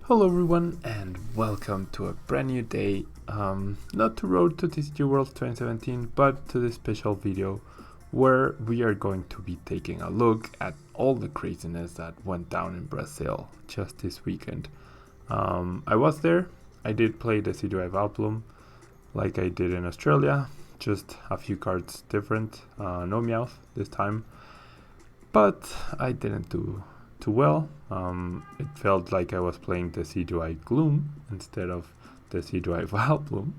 Hello everyone and welcome to a brand new day, not to Road to TCG World 2017, but to this special video where we are going to be taking a look at all the craziness that went down in Brazil just this weekend. I was there. I did play the TCG Vileplume like I did in Australia, just a few cards different, no Meowth this time, but I didn't do too well. It felt like I was playing the CGI Gloom instead of the CGI Vileplume,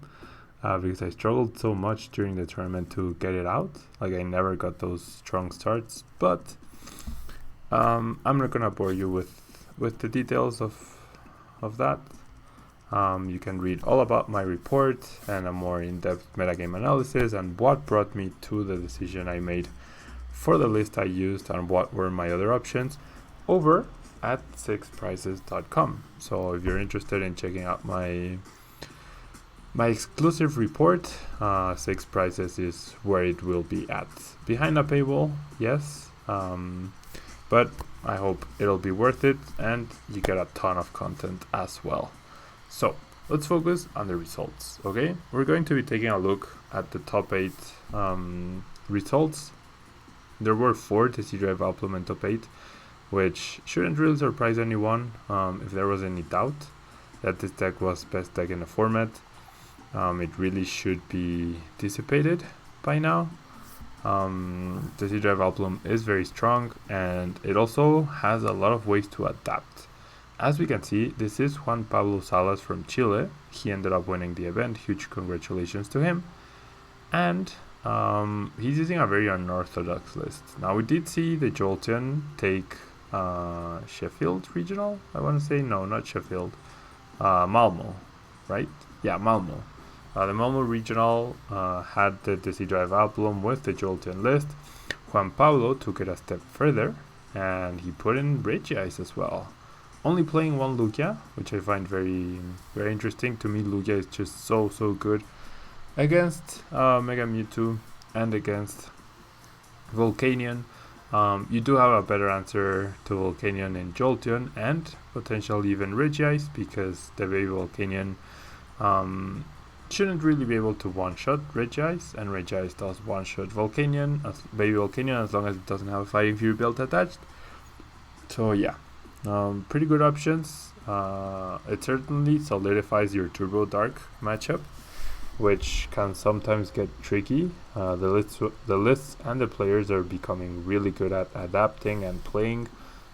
because I struggled so much during the tournament to get it out. Like I never got those strong starts, but I'm not gonna bore you with the details of that. You can read all about my report and a more in-depth metagame analysis and what brought me to the decision I made for the list I used and what were my other options over at sixprices.com. So if you're interested in checking out my exclusive report, Six Prices is where it will be at. Behind a paywall, yes, but I hope it'll be worth it and you get a ton of content as well. So let's focus on the results, okay? We're going to be taking a look at the top 8 results. There were 4 TCG Vileplume and top 8, which shouldn't really surprise anyone if there was any doubt that this deck was best deck in the format. It really should be dissipated by now. The TCG Vileplume is very strong and it also has a lot of ways to adapt. As we can see, this is Juan Pablo Salas from Chile. He ended up winning the event. Huge congratulations to him. And he's using a very unorthodox list. Now we did see the Jolteon take Sheffield Regional, I want to say. No, not Sheffield. Malmo, right? Yeah, Malmo. The Malmo Regional had the TCG Vileplume with the Jolteon list. Juan Pablo took it a step further and he put in Regice as well. Only playing one Lugia, which I find very, very interesting. To me, Lugia is just so good against Mega Mewtwo and against Volcanion. You do have a better answer to Volcanion in Jolteon and potentially even Regice, because the baby Volcanion shouldn't really be able to one-shot Regice, and Regice does one-shot Volcanion, baby Volcanion, as long as it doesn't have a Fighting Fury belt attached. So yeah, pretty good options. It certainly solidifies your Turbo Dark matchup, which can sometimes get tricky. The lists and the players are becoming really good at adapting and playing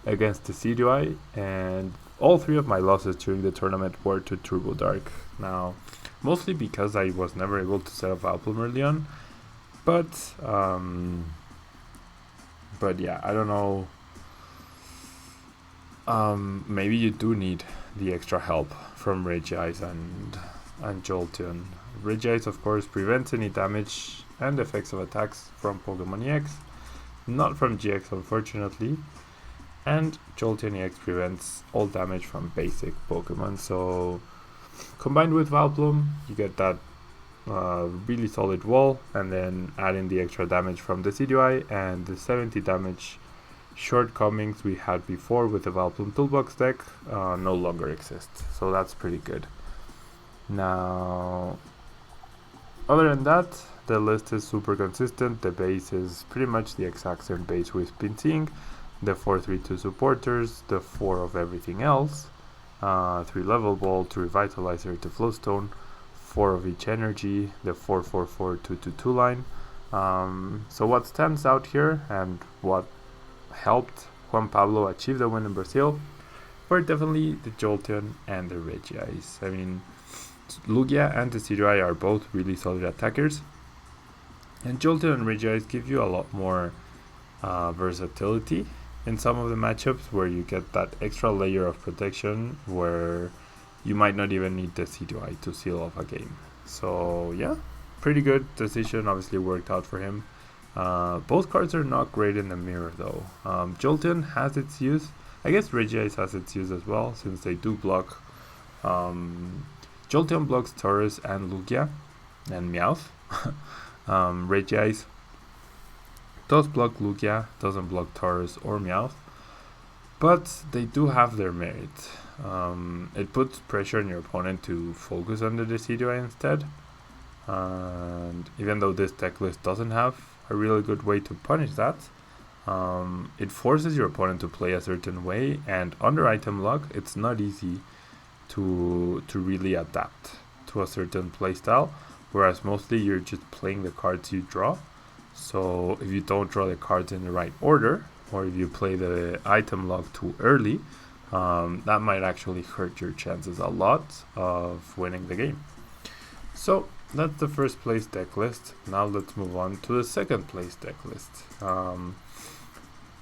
against the CGI, and all 3 of my losses during the tournament were to Turbo Dark. Now, mostly because I was never able to set up Vileplume early on, but yeah, I don't know. Maybe you do need the extra help from Regice and Jolteon. Regice, of course, prevents any damage and effects of attacks from Pokemon EX, not from GX, unfortunately. And Jolteon EX prevents all damage from basic Pokemon. So, combined with Vileplume, you get that really solid wall, and then add in the extra damage from the CGI and the 70 damage shortcomings we had before with the Vileplume Toolbox deck no longer exist. So that's pretty good. Now, other than that, the list is super consistent. The base is pretty much the exact same base we've been seeing. The 4-3-2 supporters, the 4 of everything else, 3 level ball, 2 revitalizer, 2 flowstone, 4 of each energy, the 4-4-4-2-2-2 line. So what stands out here and what helped Juan Pablo achieve the win in Brazil were definitely the Jolteon and the Regice. I mean, Lugia and the CGI are both really solid attackers, and Jolteon and Regice give you a lot more versatility in some of the matchups where you get that extra layer of protection where you might not even need the CGI to seal off a game. So yeah, pretty good decision, obviously worked out for him. Both cards are not great in the mirror though. Jolteon has its use. I guess Regice has its use as well, since they do block. Jolteon blocks Taurus and Lugia and Meowth. Regice does block Lugia, doesn't block Taurus or Meowth, but they do have their merit. It puts pressure on your opponent to focus on the Decidueye instead. And even though this deck list doesn't have a really good way to punish that, it forces your opponent to play a certain way, and under item lock it's not easy to really adapt to a certain playstyle, whereas mostly you're just playing the cards you draw. So if you don't draw the cards in the right order, or if you play the item lock too early, that might actually hurt your chances a lot of winning the game. So that's the first place deck list. Now let's move on to the second place deck list.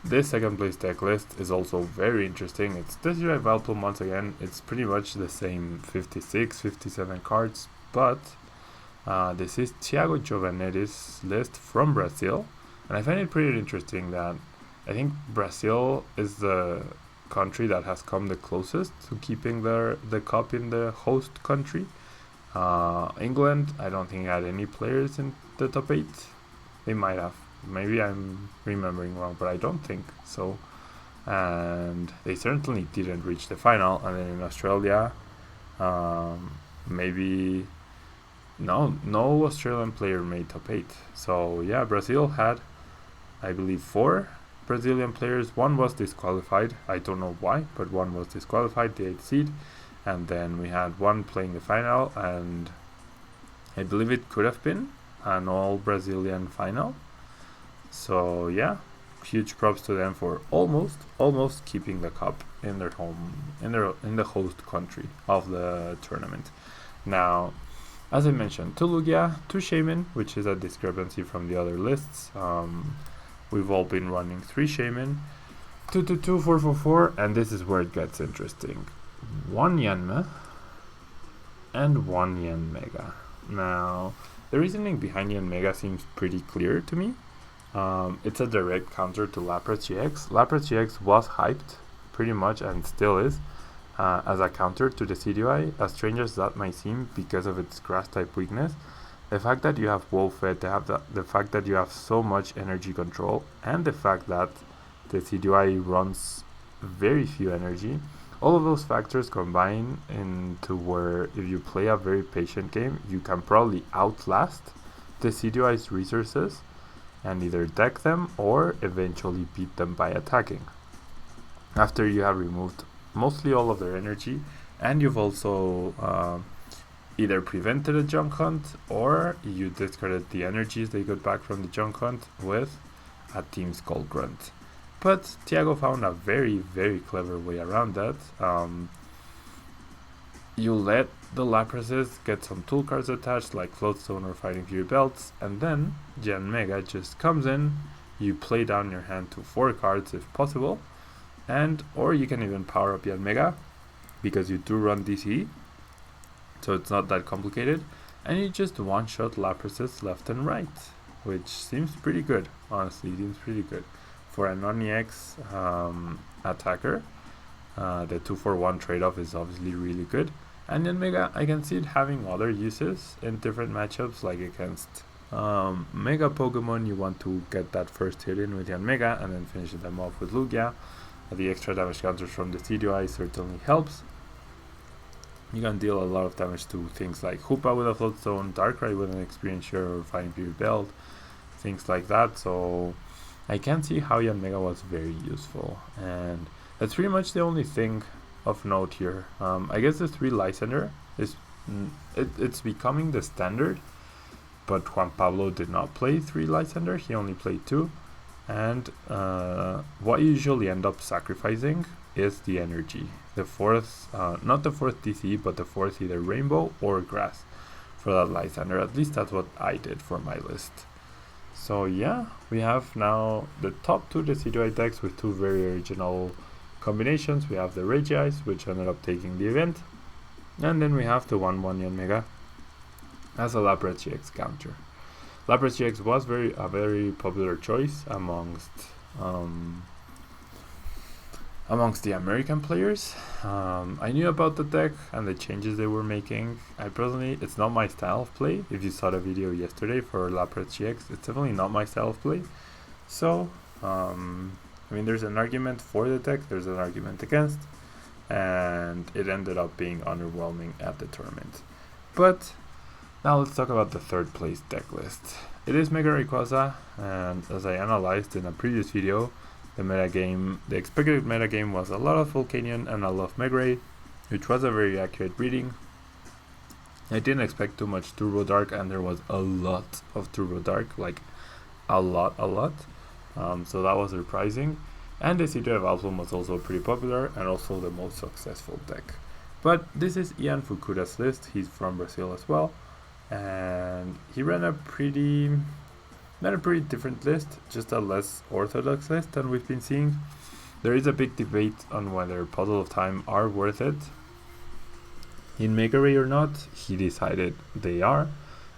This second place deck list is also very interesting. It's TCG Vileplume once again. It's pretty much the same 56, 57 cards, but this is Thiago Giovanetti's list from Brazil. And I find it pretty interesting that I think Brazil is the country that has come the closest to keeping the cup in the host country. England, I don't think had any players in the top 8. They might have. Maybe I'm remembering wrong, but I don't think so. And they certainly didn't reach the final. And then in Australia, maybe no Australian player made top 8. So yeah, Brazil had, I believe, 4 Brazilian players. One was disqualified. I don't know why, but one was disqualified, the 8th seed. And then we had one playing the final, and I believe it could have been an all Brazilian final. So yeah, huge props to them for almost keeping the cup in their home, in the host country of the tournament. Now, as I mentioned, 2 Lugia, 2 Shaman, which is a discrepancy from the other lists. We've all been running 3 Shaman, 2, 4, and this is where it gets interesting. 1 Yanma and 1 Yanmega. Now, the reasoning behind Yanmega seems pretty clear to me. It's a direct counter to Lapras GX. Lapras GX was hyped pretty much and still is as a counter to the Decidueye, as strange as that might seem because of its grass type weakness. The fact that you have Wolfed, the fact that you have so much energy control, and the fact that the Decidueye runs very few energy, all of those factors combine into where if you play a very patient game, you can probably outlast the Decidueye's resources and either deck them or eventually beat them by attacking. After you have removed mostly all of their energy, and you've also either prevented a junk hunt or you discarded the energies they got back from the junk hunt with a Team Skull Grunt. But Thiago found a very, very clever way around that. You let the Laprases get some tool cards attached like Floatstone or Fighting Fury Belts, and then Yanmega just comes in, you play down your hand to 4 cards if possible, or you can even power up Yanmega because you do run DC, so it's not that complicated, and you just one-shot Laprases left and right, which seems pretty good, honestly, seems pretty good. For a non-EX attacker, the 2-for-1 trade-off is obviously really good. And Yanmega, I can see it having other uses in different matchups, like against Mega Pokemon. You want to get that first hit in with Yanmega and then finish them off with Lugia. The extra damage counters from the Decidueye certainly helps. You can deal a lot of damage to things like Hoopa with a Floatstone, Darkrai with an Experience Share, or Fighting Fury Belt, things like that. So I can see how Yanmega was very useful, and that's pretty much the only thing of note here. I guess the 3 Lysander is it's becoming the standard, but Juan Pablo did not play 3 Lysander, he only played 2, and what you usually end up sacrificing is the energy. The 4th, not the 4th DC, but the 4th either Rainbow or Grass for that Lysander. At least that's what I did for my list. So yeah, we have now the top 2 Decidueye decks with 2 very original combinations. We have the Regice, which ended up taking the event, and then we have the 1/1 Yanmega as a Lapras GX counter. Lapras GX was a very popular choice amongst the American players. I knew about the deck and the changes they were making. It's not my style of play. If you saw the video yesterday for Lapras GX, it's definitely not my style of play. So, I mean, there's an argument for the deck, there's an argument against. and it ended up being underwhelming at the tournament. But now let's talk about the third place deck list. It is Mega Rayquaza, and as I analyzed in a previous video, the expected metagame was a lot of Volcanion and a lot of Mega Ray, which was a very accurate reading. I didn't expect too much Turbo Dark, and there was a lot of Turbo Dark, like a lot. So that was surprising. And the C2 Vileplume was also pretty popular and also the most successful deck. But this is Ian Fukuda's list. He's from Brazil as well, and he ran not a pretty different list, just a less orthodox list than we've been seeing. There is a big debate on whether Puzzle of Time are worth it in Mega Ray or not. He decided they are,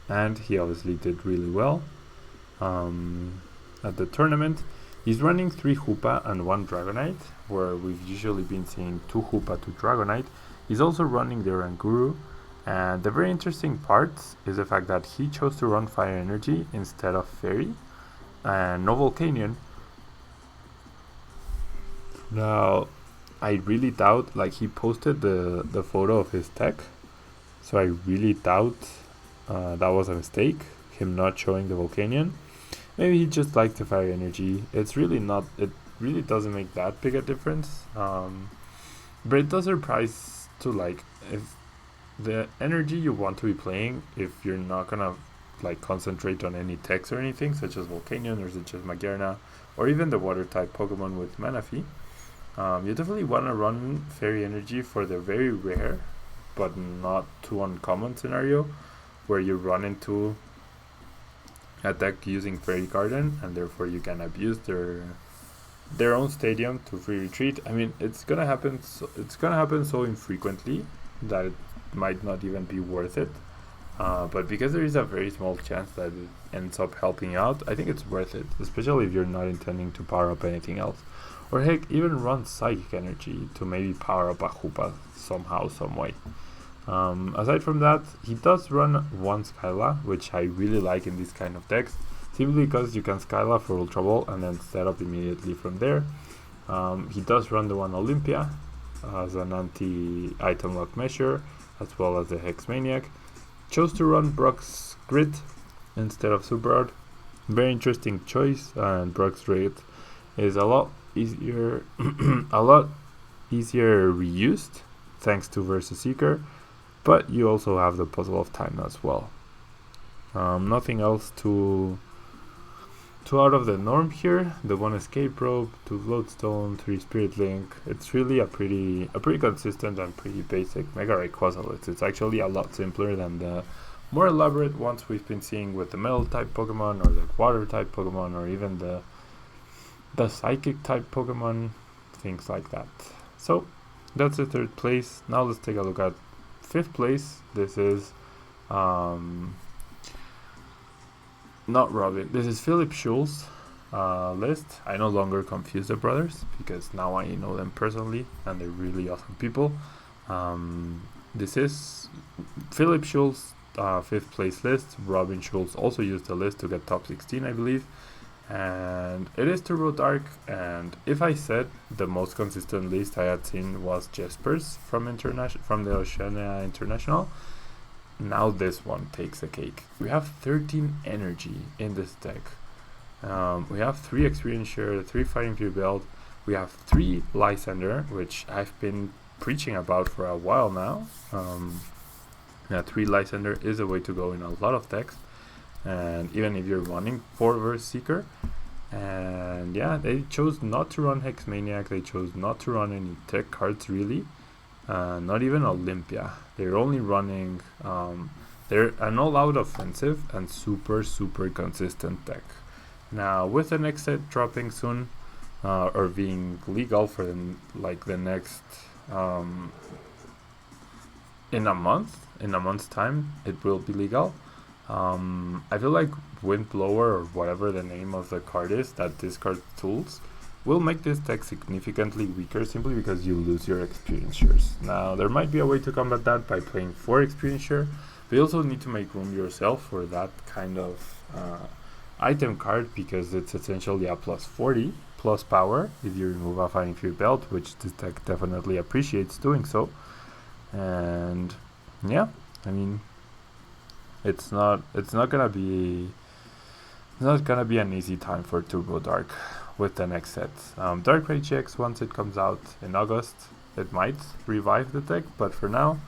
and he obviously did really well at the tournament. He's running 3 Hoopa and 1 Dragonite, where we've usually been seeing 2 Hoopa, 2 Dragonite. He's also running the Oranguru, and the very interesting part is the fact that he chose to run Fire Energy instead of Fairy and no Volcanion. Now, I really doubt, like, he posted the photo of his deck, so I really doubt that was a mistake, him not showing the Volcanion. Maybe he just liked the Fire Energy. It really doesn't make that big a difference. But it does surprise to, like, if the energy you want to be playing, if you're not gonna like concentrate on any techs or anything, such as Volcanion or such as Magearna, or even the water type Pokemon with Manaphy, you definitely want to run Fairy Energy for the very rare but not too uncommon scenario where you run into a deck using Fairy Garden and therefore you can abuse their own stadium to free retreat. I mean, it's gonna happen so infrequently that it might not even be worth it, but because there is a very small chance that it ends up helping out, I think it's worth it, especially if you're not intending to power up anything else, or heck, even run Psychic Energy to maybe power up a Hoopa somehow, some way. Aside from that, he does run 1 Skyla, which I really like in this kind of decks, simply because you can Skyla for Ultra Ball and then set up immediately from there. He does run the 1 Olympia as an anti-item lock measure, as well as the Hex Maniac. Chose to run Brock's Grid instead of Super Art. Very interesting choice, and Brock's Grid is a lot easier reused thanks to Versus Seeker, but you also have the Puzzle of Time as well. Nothing else too out of the norm here. The 1 Escape Rope, 2 Floatstone, 3 Spirit Link. It's really a pretty consistent and pretty basic Mega Rayquaza list. It's actually a lot simpler than the more elaborate ones we've been seeing with the Metal type Pokemon or the Water type Pokemon or even the Psychic type Pokemon, things like that. So that's the 3rd place. Now let's take a look at 5th place. This is not Robin. This is Philip Schul's list. I no longer confuse the brothers because now I know them personally and they're really awesome people. This is Philip Schul's 5th place list. Robin Schulz also used the list to get top 16, I believe. And it is Turbo Dark, and if I said the most consistent list I had seen was Jesper's from the Oceania International, now this one takes the cake. We have 13 energy in this deck. We have 3 Experience Share, 3 Fighting Fury Belt, we have 3 Lysander, which I've been preaching about for a while now. 3 Lysander is a way to go in a lot of decks, and even if you're running 4 Verse Seeker. And yeah, they chose not to run Hex Maniac, they chose not to run any tech cards really. Not even Olympia. They're only running they're an all-out offensive and super consistent deck. Now with the next set dropping soon, or being legal for the next in a month's time it will be legal. I feel like Windblower, or whatever the name of the card is that discards tools, will make this deck significantly weaker simply because you lose your Experience Shares. Now there might be a way to combat that by playing 4 Experience Share, but you also need to make room yourself for that kind of item card, because it's essentially a plus 40 plus power if you remove a Fighting Fury belt, which this deck definitely appreciates doing so. And yeah, I mean, it's not gonna be an easy time for Turbo Dark with the next set. Dark Rage X, once it comes out in August, it might revive the deck, but for now,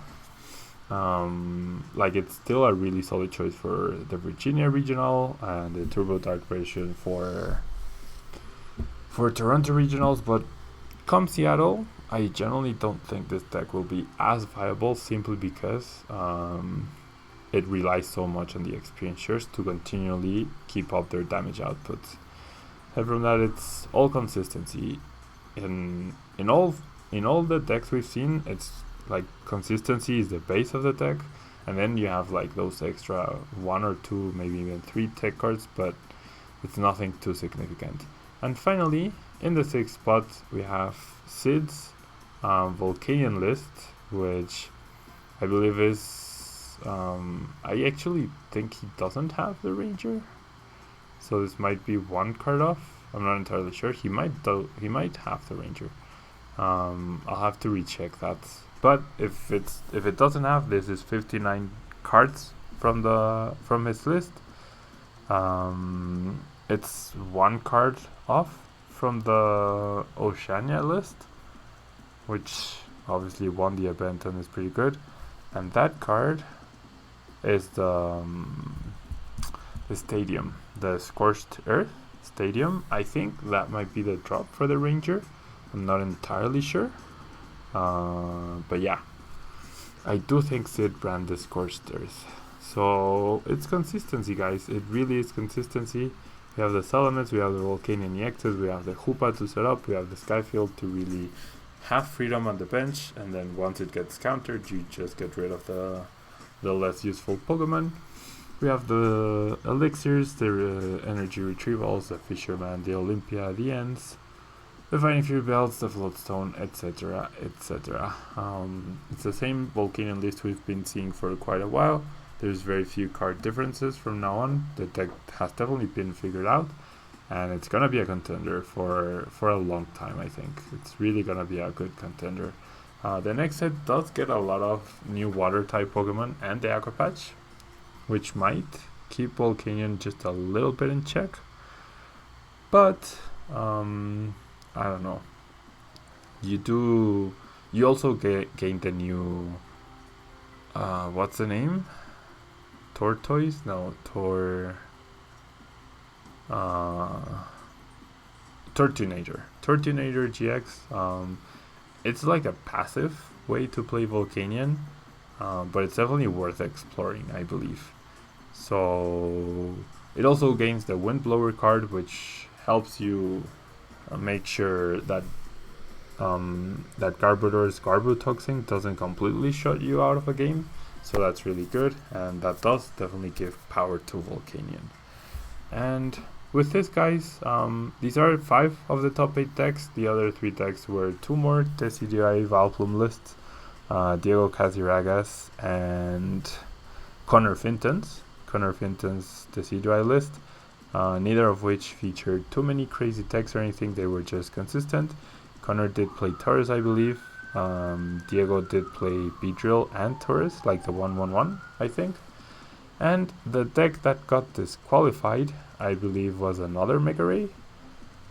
like, it's still a really solid choice for the Virginia regional and the Turbo Dark version for Toronto regionals. But come Seattle, I generally don't think this deck will be as viable, simply because it relies so much on the experiencers to continually keep up their damage output. And from that, it's all consistency. In all the decks we've seen, it's like consistency is the base of the deck, and then you have like those extra 1 or 2, maybe even 3 tech cards, but it's nothing too significant. And finally, in the 6th spot, we have Sid's Volcanion list, which I believe is I actually think he doesn't have the Ranger, so this might be 1 card off. I'm not entirely sure. He might have the Ranger. I'll have to recheck that. But if it doesn't have, this is 59 cards from his list. It's 1 card off from the Oceania list, which obviously won the event and is pretty good. And that card is the stadium, the Scorched Earth stadium. I think that might be the drop for the Ranger. I'm not entirely sure. But yeah, I do think Sid ran the Scorched Earth. So it's consistency, guys. It really is consistency. We have the Salamence, we have the Volcanion EXs, we have the Hoopa to set up, we have the Skyfield to really have freedom on the bench, and then once it gets countered, you just get rid of the less useful Pokemon. We have the Elixirs, the Energy Retrievals, the Fisherman, the Olympia, the Ents, the Fighting Fury Belts, the Floatstone, etc., etc. It's the same Volcanion list we've been seeing for quite a while. There's very few card differences from now on. The deck has definitely been figured out, and it's gonna be a contender for a long time. I think it's really gonna be a good contender. The next set does get a lot of new water type Pokemon and the Aqua Patch, which might keep Volcanion just a little bit in check. But I don't know. You also gain the new what's the name? Tortoise? No, Turtonator. Turtonator GX. It's like a passive way to play Volcanion, but it's definitely worth exploring, I believe. So it also gains the Windblower card, which helps you make sure that Garbodor's Garbotoxin doesn't completely shut you out of a game. So that's really good, and that does definitely give power to Volcanion. And with this, guys, these are 5 of the top 8 decks. The other 3 decks were 2 more TCG Vileplume lists, Diego Casiragas and Connor Finton's TCG list, neither of which featured too many crazy decks or anything. They were just consistent. Connor did play Taurus, I believe. Diego did play Beedrill and Taurus, like the 1/1/1, I think. And the deck that got disqualified, I believe, was another Mega Ray.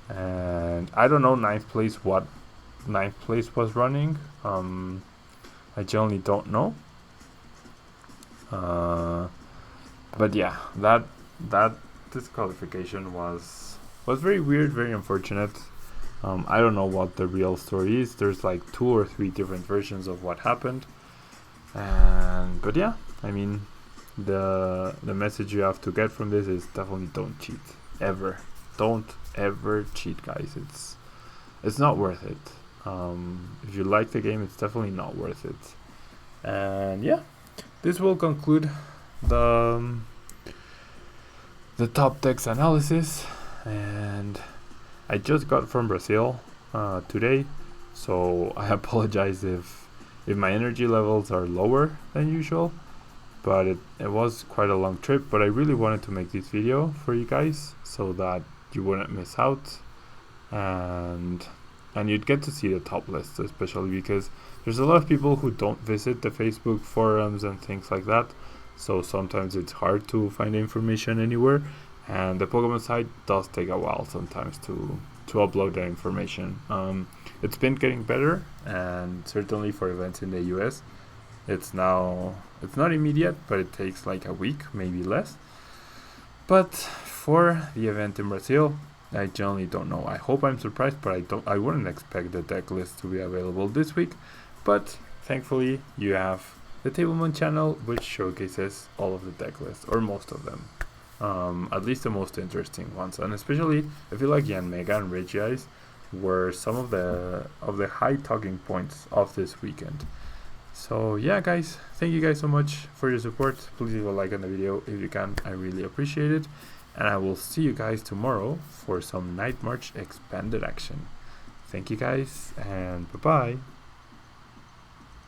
And I don't know what 9th place was running. I generally don't know. But yeah, that disqualification was very weird, very unfortunate. I don't know what the real story is. There's like 2 or 3 different versions of what happened. But yeah, I mean, the message you have to get from this is definitely don't cheat. Ever. Don't ever cheat, guys. It's not worth it. If you like the game, it's definitely not worth it. And yeah, this will conclude the top decks analysis. And I just got from Brazil today, so I apologize if my energy levels are lower than usual, but it was quite a long trip. But I really wanted to make this video for you guys so that you wouldn't miss out and you'd get to see the top lists, especially because there's a lot of people who don't visit the Facebook forums and things like that, so sometimes it's hard to find information anywhere, and the Pokemon site does take a while sometimes to upload that information. It's been getting better, and certainly for events in the US, it's not immediate, but it takes like a week, maybe less. But for the event in Brazil, I generally don't know. I hope I'm surprised, but I wouldn't expect the deck list to be available this week. But thankfully, you have the Tablemon channel, which showcases all of the deck lists, or most of them. At least the most interesting ones, and especially I feel like Mega and Regice were some of the high talking points of this weekend. So yeah, guys, thank you guys so much for your support. Please leave a like on the video if you can, I really appreciate it, and I will see you guys tomorrow for some Night March expanded action. Thank you guys, and bye bye.